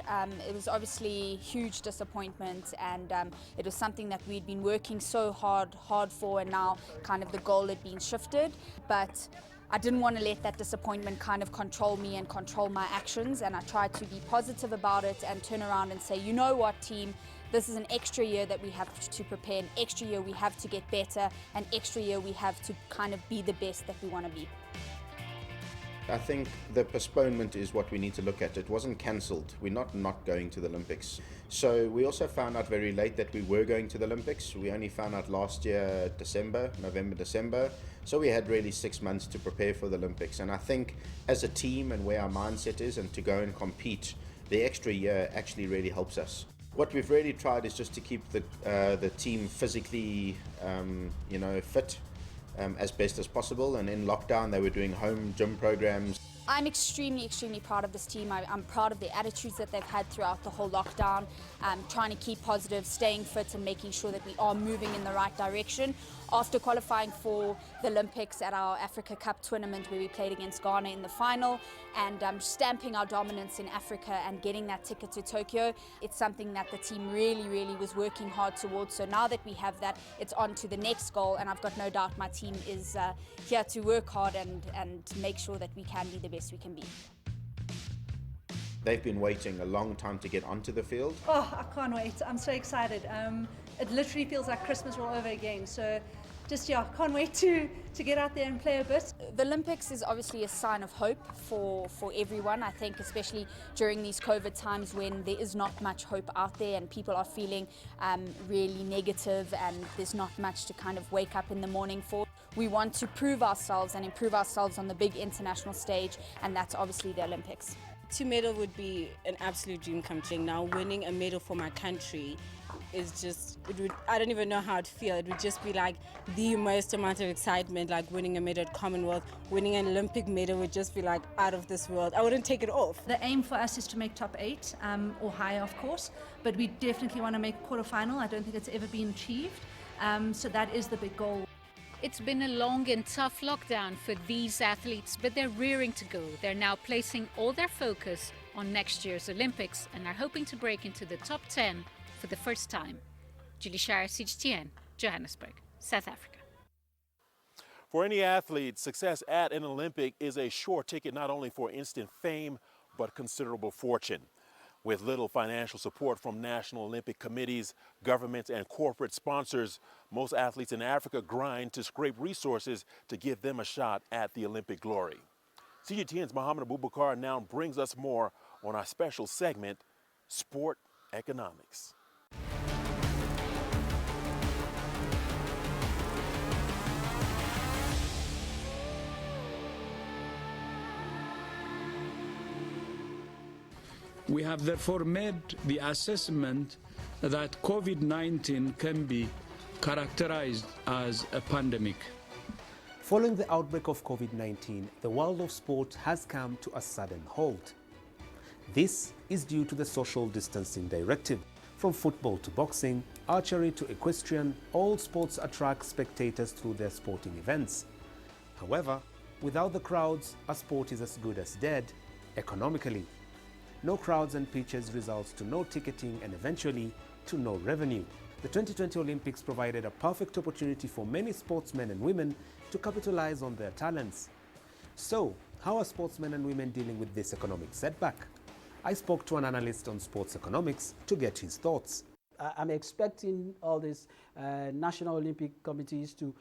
it was obviously huge disappointment, and it was something that we'd been working so hard for, and now kind of the goal had been shifted. But I didn't want to let that disappointment kind of control me and control my actions, and I tried to be positive about it and turn around and say, you know what, team, this is an extra year that we have to prepare, an extra year we have to get better, an extra year we have to kind of be the best that we want to be. I think the postponement is what we need to look at. It wasn't cancelled. We're not going to the Olympics. So we also found out very late that we were going to the Olympics. We only found out last year, November, December. So we had really 6 months to prepare for the Olympics. And I think as a team and where our mindset is and to go and compete, the extra year actually really helps us. What we've really tried is just to keep the team physically, fit. As best as possible, and in lockdown they were doing home gym programs. I'm extremely proud of this team. I'm proud of the attitudes that they've had throughout the whole lockdown, trying to keep positive, staying fit and making sure that we are moving in the right direction. After qualifying for the Olympics at our Africa Cup tournament where we played against Ghana in the final, and stamping our dominance in Africa and getting that ticket to Tokyo, it's something that the team really was working hard towards. So now that we have that, it's on to the next goal, and I've got no doubt my team is here to work hard and make sure that we can be the best we can be. They've been waiting a long time to get onto the field. Oh, I can't wait. I'm so excited. It literally feels like Christmas all over again. So can't wait to get out there and play a bit. The Olympics is obviously a sign of hope for everyone. I think especially during these COVID times when there is not much hope out there and people are feeling really negative and there's not much to kind of wake up in the morning for. We want to prove ourselves and improve ourselves on the big international stage, and that's obviously the Olympics. To medal would be an absolute dream come true. Now winning a medal for my country is just, I don't even know how I'd feel. It would just be like the most amount of excitement, like winning a medal at Commonwealth. Winning an Olympic medal would just be like out of this world. I wouldn't take it off. The aim for us is to make top 8 or higher, of course, but we definitely want to make quarterfinal. I don't think it's ever been achieved, so that is the big goal. It's been a long and tough lockdown for these athletes, but they're rearing to go. They're now placing all their focus on next year's Olympics and are hoping to break into the top 10 for the first time. Julie Shire, CGTN, Johannesburg, South Africa. For any athlete, success at an Olympic is a sure ticket not only for instant fame, but considerable fortune. With little financial support from national Olympic committees, governments, and corporate sponsors, most athletes in Africa grind to scrape resources to give them a shot at the Olympic glory. CGTN's Mohammed Abubakar now brings us more on our special segment, Sport Economics. We have therefore made the assessment that COVID-19 can be characterized as a pandemic. Following the outbreak of COVID-19, the world of sport has come to a sudden halt. This is due to the social distancing directive. From football to boxing, archery to equestrian, all sports attract spectators through their sporting events. However, without the crowds, a sport is as good as dead economically. No crowds and pitches results to no ticketing and eventually to no revenue. The 2020 Olympics provided a perfect opportunity for many sportsmen and women to capitalize on their talents. So, how are sportsmen and women dealing with this economic setback? I spoke to an analyst on sports economics to get his thoughts. I'm expecting all these national Olympic committees to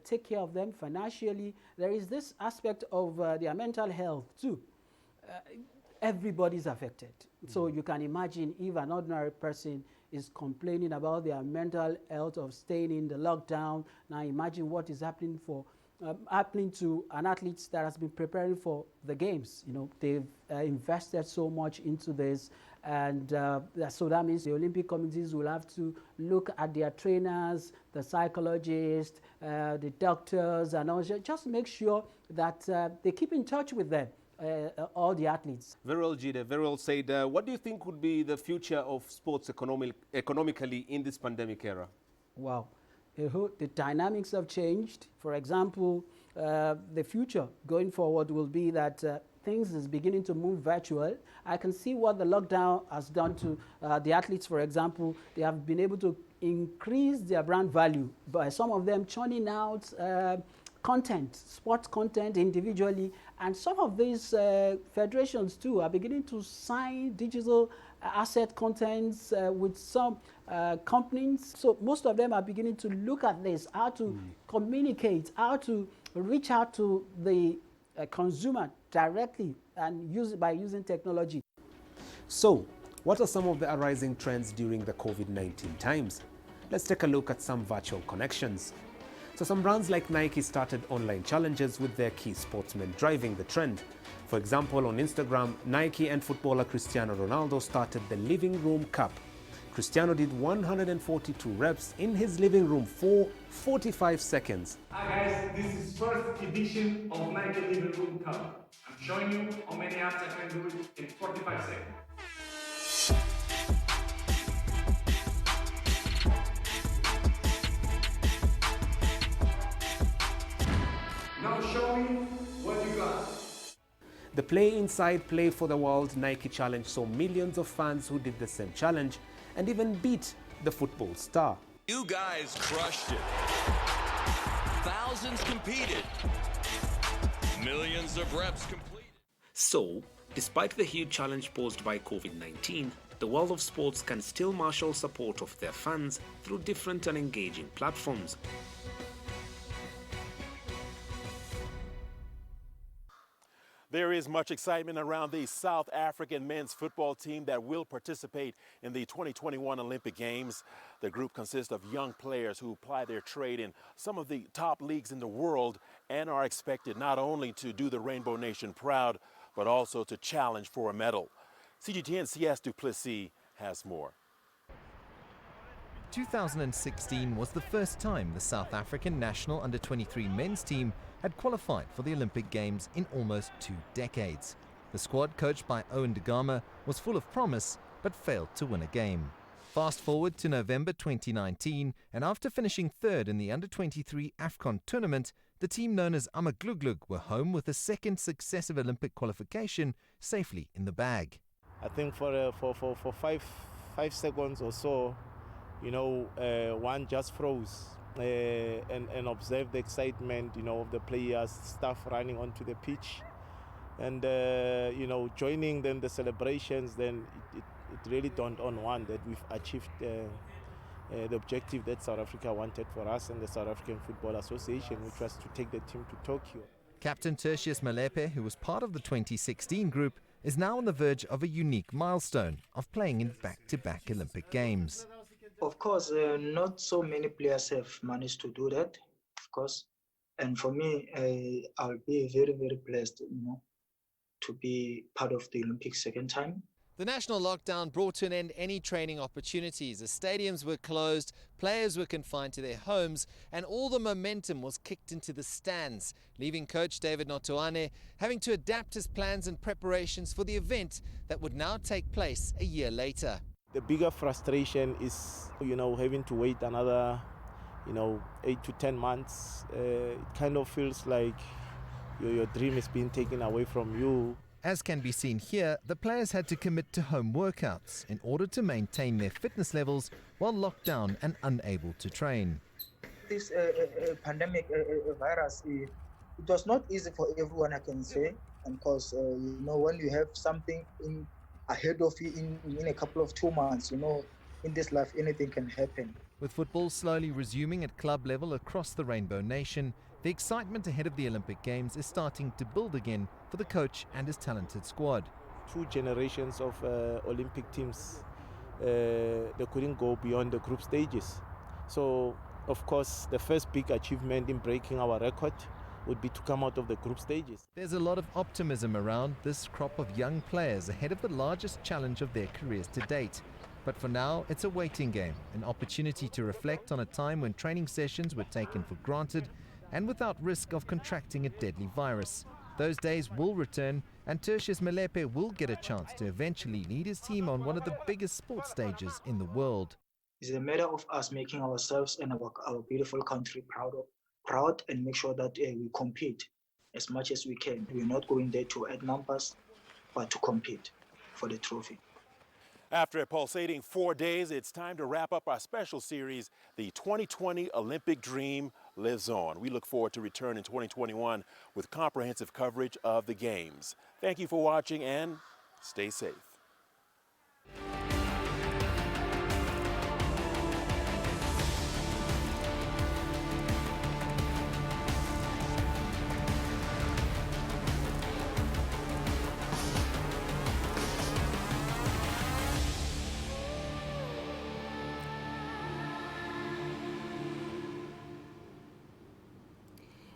take care of them financially. There is this aspect of their mental health too. Everybody's affected. So you can imagine if an ordinary person is complaining about their mental health of staying in the lockdown. Now imagine what is happening to an athlete that has been preparing for the games. You know, they've invested so much into this, and so that means the Olympic committees will have to look at their trainers, the psychologists, the doctors, and all, just make sure that they keep in touch with them. All the athletes. Very well said. What do you think would be the future of sports economically in this pandemic era? Wow. The dynamics have changed. For example, the future going forward will be that things is beginning to move virtual. I can see what the lockdown has done to the athletes, for example. They have been able to increase their brand value by some of them churning out content, sports content individually, and some of these federations too are beginning to sign digital asset contents with some companies. So most of them are beginning to look at this, how to communicate, how to reach out to the consumer directly and use it by using technology. So, what are some of the arising trends during the COVID-19 times? Let's take a look at some virtual connections. So some brands like Nike started online challenges with their key sportsmen driving the trend. For example, on Instagram, Nike and footballer Cristiano Ronaldo started the Living Room Cup. Cristiano did 142 reps in his living room for 45 seconds. Hi guys, this is first edition of Nike Living Room Cup. I'm showing you how many apps I can do it in 45 seconds. Now show me what you got. The Play Inside, Play for the World Nike Challenge saw millions of fans who did the same challenge and even beat the football star. You guys crushed it. Thousands competed. Millions of reps completed. So, despite the huge challenge posed by COVID-19, the world of sports can still marshal support of their fans through different and engaging platforms. There is much excitement around the South African men's football team that will participate in the 2021 Olympic Games. The group consists of young players who apply their trade in some of the top leagues in the world and are expected not only to do the Rainbow Nation proud, but also to challenge for a medal. CGTN's CS Duplessis has more. 2016 was the first time the South African national under-23 men's team had qualified for the Olympic Games in almost 2 decades. The squad, coached by Owen De Gama, was full of promise but failed to win a game. Fast forward to November 2019, and after finishing third in the under-23 AFCON tournament, the team known as Amaglugglug were home with a second successive Olympic qualification safely in the bag. I think for 5 seconds or so, you know, one just froze and observed the excitement, you know, of the players, staff running onto the pitch, and you know, joining then the celebrations. Then it really dawned on one that we've achieved the objective that South Africa wanted for us and the South African Football Association, which was to take the team to Tokyo. Captain Tertius Malepe, who was part of the 2016 group, is now on the verge of a unique milestone of playing in back-to-back Olympic Games. Of course, not so many players have managed to do that, of course. And for me, I'll be very, very blessed, you know, to be part of the Olympics second time. The national lockdown brought to an end any training opportunities. The stadiums were closed, players were confined to their homes, and all the momentum was kicked into the stands, leaving coach David Notoane having to adapt his plans and preparations for the event that would now take place a year later. The bigger frustration is, you know, having to wait another, you know, 8 to 10 months. It kind of feels like your dream is being taken away from you. As can be seen here, the players had to commit to home workouts in order to maintain their fitness levels while locked down and unable to train. This pandemic virus, it was not easy for everyone, I can say, and because when you have something ahead of you in a couple of 2 months, in this life anything can happen. With football slowly resuming at club level across the Rainbow Nation, the excitement ahead of the Olympic Games is starting to build again for the coach and his talented squad. 2 generations of Olympic teams, they couldn't go beyond the group stages. So, of course, the first big achievement in breaking our record would be to come out of the group stages. There's a lot of optimism around this crop of young players ahead of the largest challenge of their careers to date. But for now, it's a waiting game, an opportunity to reflect on a time when training sessions were taken for granted and without risk of contracting a deadly virus. Those days will return, and Tertius Malepe will get a chance to eventually lead his team on one of the biggest sports stages in the world. It's a matter of us making ourselves and our beautiful country proud and make sure that we compete as much as we can. We're not going there to add numbers, but to compete for the trophy. After a pulsating 4 days, it's time to wrap up our special series, The 2020 Olympic Dream Lives On. We look forward to return in 2021 with comprehensive coverage of the Games. Thank you for watching and stay safe.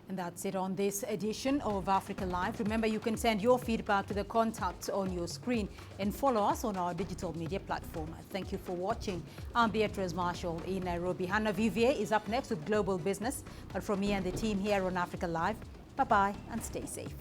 And that's it on this edition of Africa Live. Remember, you can send your feedback to the contacts on your screen and follow us on our digital media platform. Thank you for watching. I'm Beatrice Marshall in Nairobi. Hannah Vivier is up next with Global Business. But from me and the team here on Africa Live, bye-bye and stay safe.